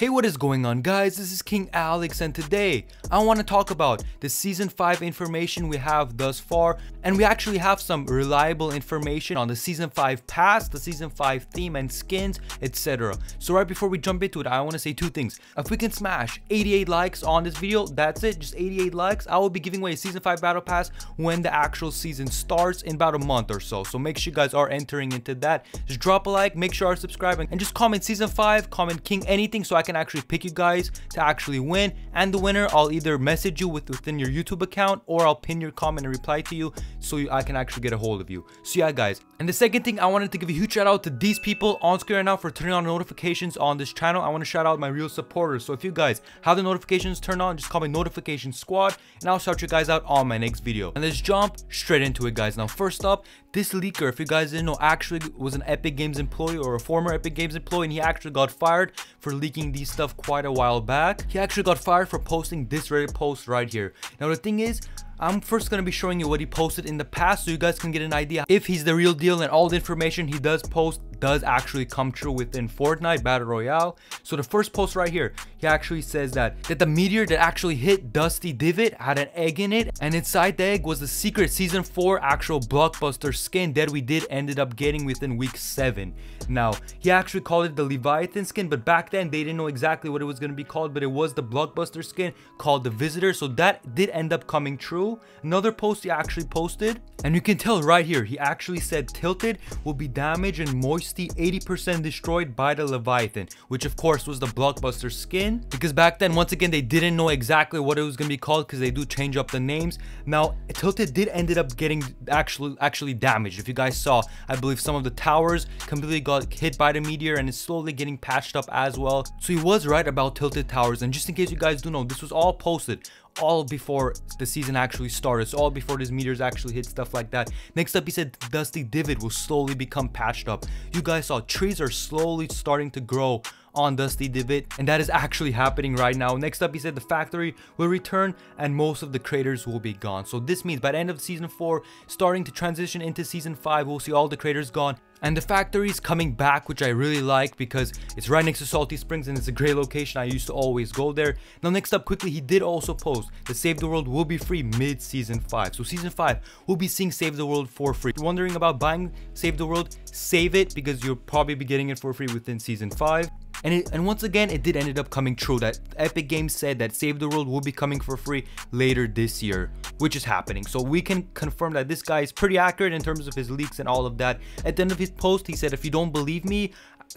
Hey, what is going on, guys? This is King Alex, and today I want to talk about the season 5 information we have thus far, and we actually have some reliable information on the season 5 pass, the season 5 theme and skins, etc. So right before we jump into it, I want to say two things. If we can smash 88 likes on this video, that's it, just 88 likes, I will be giving away a season 5 battle pass when the actual season starts in about a month or so. So make sure you guys are entering into that. Just drop a like, make sure you are subscribing, and just comment season 5, comment King anything, so I can actually pick you guys to actually win. And the winner, I'll either message you within your YouTube account, or I'll pin your comment and reply to you so I can actually get a hold of you. So yeah, guys. And the second thing, I wanted to give a huge shout out to these people on screen right now for turning on notifications on this channel. I want to shout out my real supporters. So if you guys have the notifications turned on, just call me notification squad and I'll shout you guys out on my next video. And let's jump straight into it, guys. Now first up, this leaker, if you guys didn't know, actually was an Epic Games employee, or a former Epic Games employee, and he actually got fired for leaking these stuff quite a while back. He actually got fired for posting this Reddit post right here. Now the thing is, I'm first going to be showing you what he posted in the past so you guys can get an idea if he's the real deal and all the information he does post does actually come true within Fortnite Battle Royale. So the first post right here, he actually says that the meteor that actually hit Dusty Divot had an egg in it, and inside the egg was the secret season 4 actual blockbuster skin that we ended up getting within week 7. Now he actually called it the Leviathan skin, but back then they didn't know exactly what it was going to be called, but it was the blockbuster skin called the Visitor. So that did end up coming true. Another post he actually posted, and you can tell right here, he actually said tilted will be damaged and moisty 80% destroyed by the Leviathan, which of course was the blockbuster skin, because back then, once again, they didn't know exactly what it was going to be called because they do change up the names. Now tilted did ended up getting actually damaged. If you guys saw, I believe some of the towers completely got hit by the meteor and is slowly getting patched up as well. So he was right about tilted towers. And just in case you guys do know, this was all posted all before the season actually started, so all before these meteors actually hit, stuff like that. Next up, he said Dusty Divot will slowly become patched up. You guys saw trees are slowly starting to grow on Dusty Divot, and that is actually happening right now. Next up, he said the factory will return and most of the craters will be gone. So this means by the end of season 4, starting to transition into season 5, we'll see all the craters gone and the factory's coming back, which I really like because it's right next to Salty Springs and it's a great location. I used to always go there. Now next up, quickly, he did also post that Save the World will be free mid season 5. So season 5 we'll be seeing Save the World for free. If you're wondering about buying Save the World, save it because you'll probably be getting it for free within season 5. And once again, it did ended up coming true that Epic Games said that Save the World will be coming for free later this year, which is happening. So we can confirm that this guy is pretty accurate in terms of his leaks and all of that. At the end of his post, he said, if you don't believe me,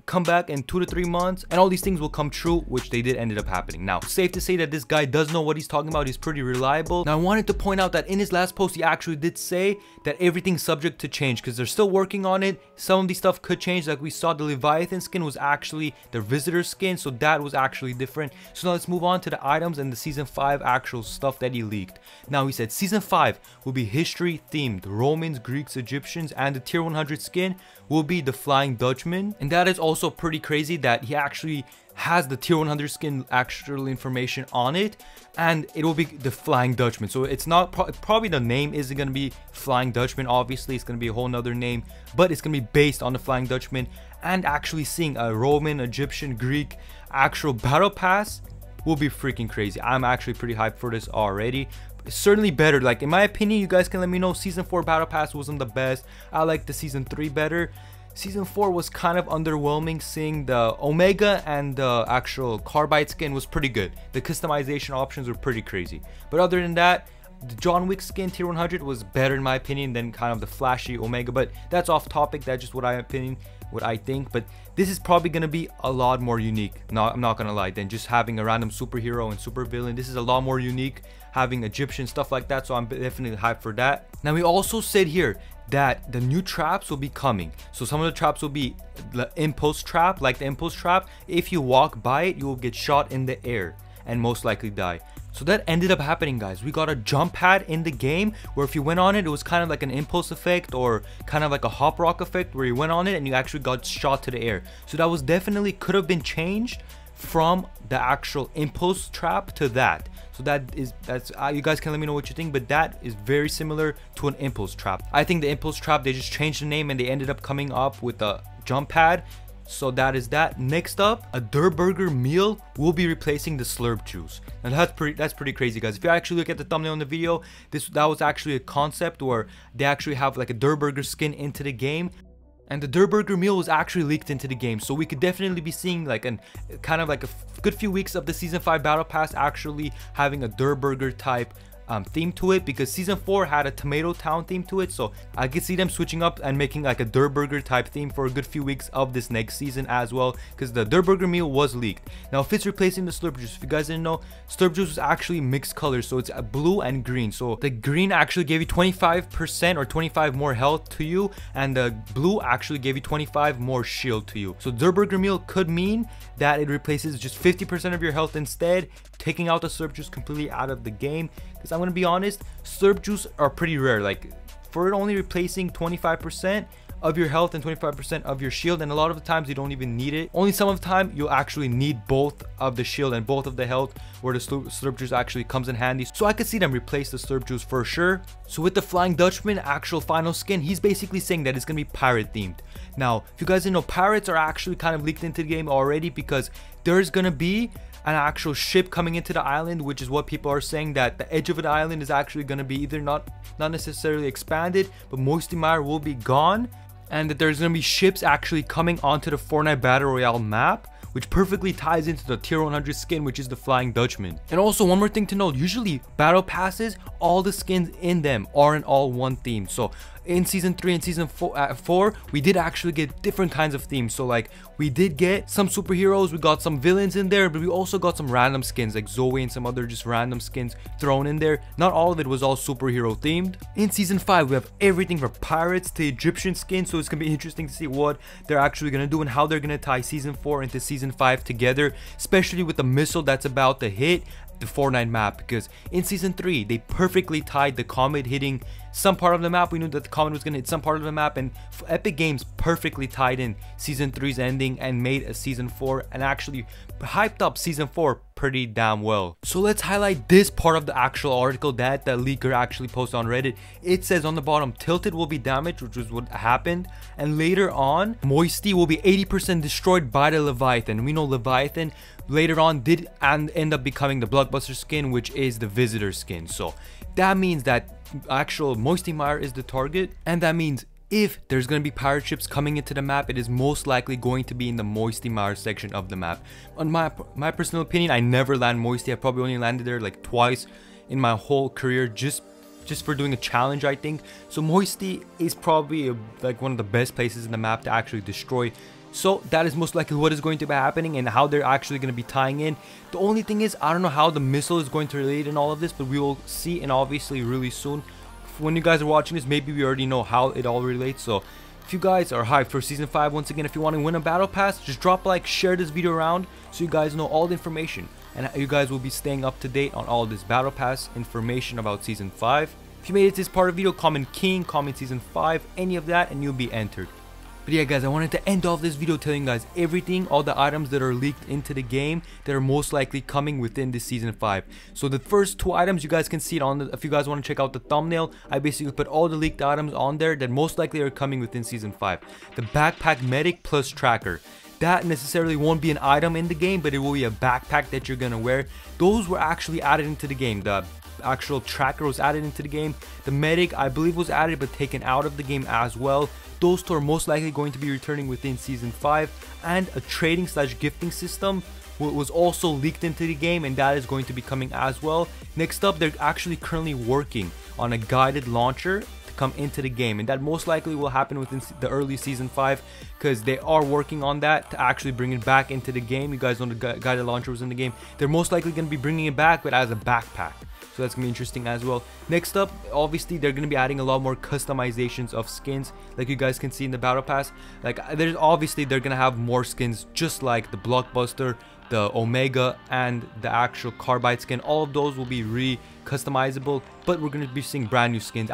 come back in 2 to 3 months and all these things will come true, which they did ended up happening. Now, safe to say that this guy does know what he's talking about. He's pretty reliable. Now, I wanted to point out that in his last post, he actually did say that everything's subject to change because they're still working on it. Some of these stuff could change. Like we saw, the Leviathan skin was actually the Visitor skin, so that was actually different. So now let's move on to the items and the season 5 actual stuff that he leaked. Now he said season 5 will be history themed. Romans, Greeks, Egyptians, and the tier 100 skin will be the Flying Dutchman. And that is also pretty crazy that he actually has the tier 100 skin actual information on it, and it will be the Flying Dutchman. So it's not probably the name isn't going to be Flying Dutchman. Obviously it's going to be a whole nother name, but it's going to be based on the Flying Dutchman. And actually seeing a Roman, Egyptian, Greek actual battle pass will be freaking crazy. I'm actually pretty hyped for this already. It's certainly better. Like in my opinion, you guys can let me know, season 4 battle pass wasn't the best. I like the season 3 better. Season 4 was kind of underwhelming. Seeing the Omega and the actual Carbide skin was pretty good. The customization options were pretty crazy. But other than that, the John Wick skin tier 100 was better in my opinion than kind of the flashy Omega. But that's off topic. That's just what I think. But this is probably going to be a lot more unique. No, I'm not going to lie. Than just having a random superhero and super villain. This is a lot more unique, having Egyptian stuff like that. So I'm definitely hyped for that. Now, we also said here that the new traps will be coming. So some of the traps will be the impulse trap, like the impulse trap. If you walk by it, you will get shot in the air and most likely die. So that ended up happening, guys. We got a jump pad in the game where if you went on it, it was kind of like an impulse effect or kind of like a hop rock effect where you went on it and you actually got shot to the air. So that was definitely could have been changed from the actual impulse trap to that. So that's you guys can let me know what you think, but that is very similar to an impulse trap. I think the impulse trap, they just changed the name and they ended up coming up with a jump pad So that is that. Next up, a Der Burger meal will be replacing the Slurp juice. And that's pretty crazy, guys. If you actually look at the thumbnail in the video, that was actually a concept where they actually have like a Der Burger skin into the game. And the Der Burger meal was actually leaked into the game, so we could definitely be seeing like a good few weeks of the season 5 battle pass actually having a Der Burger type theme to it, because season 4 had a Tomato Town theme to it. So I could see them switching up and making like a Der Burger type theme for a good few weeks of this next season as well, because the Der Burger meal was leaked. Now if it's replacing the Slurp juice, if you guys didn't know, Slurp juice was actually mixed colors, so it's blue and green. So the green actually gave you 25% or 25 more health to you, and the blue actually gave you 25 more shield to you. So Der Burger meal could mean that it replaces just 50% of your health instead, taking out the Slurp juice completely out of the game. Because I'm gonna be honest, Slurp juice are pretty rare. Like for it only replacing 25% of your health and 25% of your shield, and a lot of the times you don't even need it. Only some of the time you'll actually need both of the shield and both of the health, where the Slurp juice actually comes in handy. So I could see them replace the Slurp juice for sure. So with the Flying Dutchman actual final skin, he's basically saying that it's gonna be pirate themed. Now if you guys didn't know, pirates are actually kind of leaked into the game already, because there's gonna be an actual ship coming into the island, which is what people are saying, that the edge of the island is actually going to be either not necessarily expanded, but moisty mire will be gone, and that there's going to be ships actually coming onto the Fortnite Battle Royale map, which perfectly ties into the tier 100 skin, which is the Flying Dutchman. And also one more thing to note, usually battle passes, all the skins in them are in all one theme. So in season 3 and season 4 we did actually get different kinds of themes. So like we did get some superheroes, we got some villains in there, but we also got some random skins like Zoe and some other just random skins thrown in there. Not all of it was all superhero themed. In season 5 we have everything from pirates to Egyptian skins, so it's gonna be interesting to see what they're actually gonna do and how they're gonna tie season 4 into season 5 together, especially with the missile that's about to hit the Fortnite map, because in season 3 they perfectly tied the comet hitting some part of the map. We knew that the comet was going to hit some part of the map, and Epic Games perfectly tied in season 3's ending and made a season 4 and actually hyped up season 4 pretty damn well. So let's highlight this part of the actual article that the leaker actually posted on Reddit. It says on the bottom, Tilted will be damaged, which was what happened, and later on Moisty will be 80% destroyed by the Leviathan. We know Leviathan later on did end up becoming the Blockbuster skin, which is the Visitor skin. So that means that actual Moisty Mire is the target, and that means if there's going to be pirate ships coming into the map, it is most likely going to be in the Moisty Mire section of the map. On my personal opinion, I never land Moisty. I probably only landed there like twice in my whole career, just for doing a challenge, I think. So Moisty is probably like one of the best places in the map to actually destroy. So that is most likely what is going to be happening and how they're actually going to be tying in. The only thing is, I don't know how the missile is going to relate in all of this, but we will see, and obviously really soon. When you guys are watching this, maybe we already know how it all relates. So if you guys are hyped for season 5, once again, if you want to win a battle pass, just drop a like, share this video around so you guys know all the information, and you guys will be staying up to date on all this battle pass information about season 5. If you made it to this part of the video, comment King, comment season 5, any of that, and you'll be entered. But yeah guys, I wanted to end off this video telling you guys everything, all the items that are leaked into the game that are most likely coming within this season 5. So the first 2 items, you guys can see it on the, if you guys want to check out the thumbnail, I basically put all the leaked items on there that most likely are coming within season 5. The backpack medic plus tracker. That necessarily won't be an item in the game, but it will be a backpack that you're gonna wear. Those were actually added into the game. The actual tracker was added into the game. The medic, I believe, was added but taken out of the game as well. Those 2 are most likely going to be returning within season 5, and a trading / gifting system was also leaked into the game, and that is going to be coming as well. Next up, they're actually currently working on a guided launcher to come into the game, and that most likely will happen within the early season 5, because they are working on that to actually bring it back into the game. You guys know the guided launcher was in the game. They're most likely going to be bringing it back, but as a backpack. So that's gonna be interesting as well. Next up, obviously they're gonna be adding a lot more customizations of skins, like you guys can see in the battle pass. Like there's obviously they're gonna have more skins, just like the Blockbuster, the Omega, and the actual Carbide skin. All of those will be re-customizable, but we're gonna be seeing brand new skins.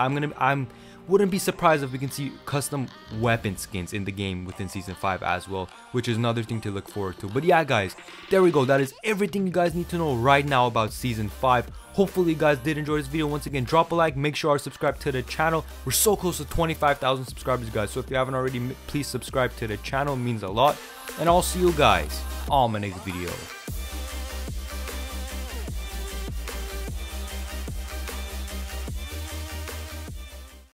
wouldn't be surprised if we can see custom weapon skins in the game within season 5 as well, which is another thing to look forward to. But yeah guys, there we go. That is everything you guys need to know right now about season 5. Hopefully you guys did enjoy this video. Once again, drop a like, make sure to subscribe to the channel. We're so close to 25,000 subscribers guys, so if you haven't already, please subscribe to the channel. It means a lot, and I'll see you guys on my next video.